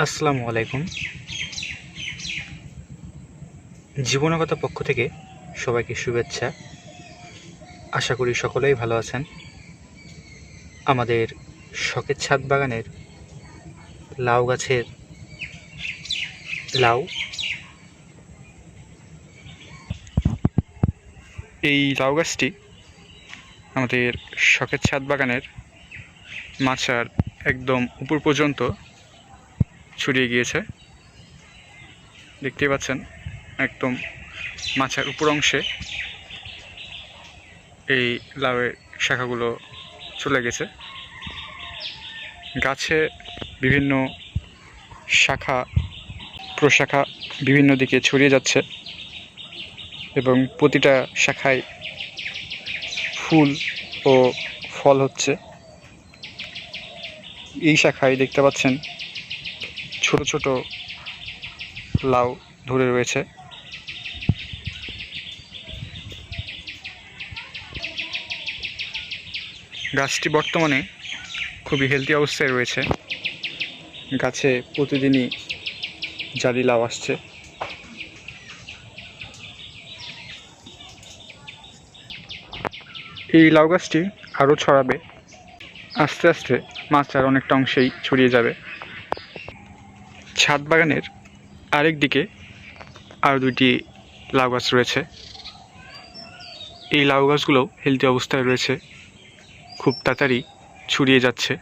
আসসালামু আলাইকুম। জীবনগত পক্ষ থেকে সবাইকে শুভেচ্ছা। আশা করি সকলেই ভালো আছেন। আমাদের শখের ছাদ বাগানের লাউ গাছের লাউ, এই লাউ গাছটি আমাদের শখের ছাদ বাগানের মাচার একদম উপর পর্যন্ত ছড়িয়ে গিয়েছে। দেখতেই পাচ্ছেন, একদম মাচার উপর অংশে এই লাউয়ের শাখাগুলো চলে গেছে। গাছে বিভিন্ন শাখা প্রশাখা বিভিন্ন দিকে ছড়িয়ে যাচ্ছে এবং প্রতিটা শাখায় ফুল ও ফল হচ্ছে। এই শাখায় দেখতে পাচ্ছেন ছোট ছোট লাউ ধরে রয়েছে। গাছটি বর্তমানে খুবই হেলদি অবস্থায় রয়েছে। গাছে প্রতিদিনই জালি লাউ আসছে। এই লাউ গাছটি আরও ছড়াবে, আস্তে আস্তে মাচার অনেকটা অংশেই ছড়িয়ে যাবে। ছাদ বাগানের আরেক দিকে আরও দুইটি লাউ গাছ রয়েছে। এই লাউ গাছগুলো হেলদি অবস্থায় রয়েছে, খুব তাড়াতাড়ি ছড়িয়ে যাচ্ছে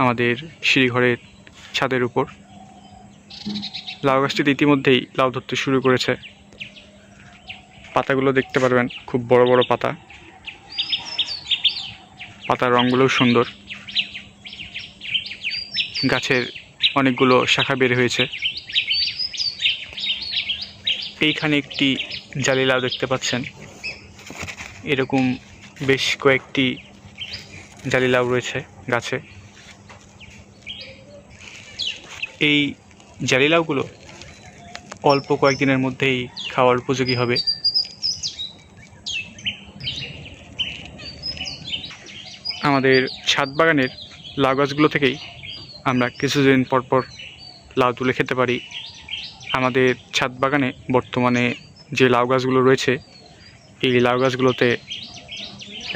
আমাদের সিঁড়িঘরের ছাদের উপর। লাউ গাছটিতে ইতিমধ্যেই লাউ ধরতে শুরু করেছে। পাতাগুলো দেখতে পারবেন, খুব বড় বড় পাতা। পাতার রঙগুলোও সুন্দর। গাছের অনেকগুলো শাখা বের হয়েছে। এইখানে একটি জালি লাউ দেখতে পাচ্ছেন। এরকম বেশ কয়েকটি জালি লাউ রয়েছে গাছে। এই জালি লাউগুলো অল্প কয়েকদিনের মধ্যেই খাওয়ার উপযোগী হবে। আমাদের ছাদ বাগানের লাউ গাছগুলো থেকেই আমরা কিছুদিন পর পর লাউ তুলে খেতে পারি। আমাদের ছাদ বাগানে বর্তমানে যে লাউ গাছগুলো রয়েছে, এই লাউ গাছগুলোতে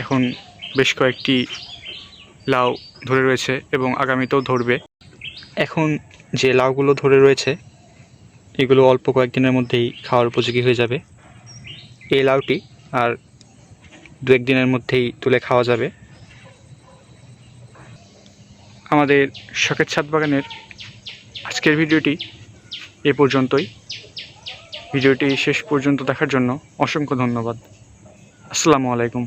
এখন বেশ কয়েকটি লাউ ধরে রয়েছে এবং আগামীতেও ধরবে। এখন যে লাউগুলো ধরে রয়েছে এগুলো অল্প কয়েকদিনের মধ্যেই খাওয়ার উপযোগী হয়ে যাবে। এই লাউটি আর দু একদিনের মধ্যেই তুলে খাওয়া যাবে। আমাদের শখের ছাদ বাগানের আজকের ভিডিওটি এ পর্যন্তই। ভিডিওটি শেষ পর্যন্ত দেখার জন্য অসংখ্য ধন্যবাদ। আসসালামু আলাইকুম।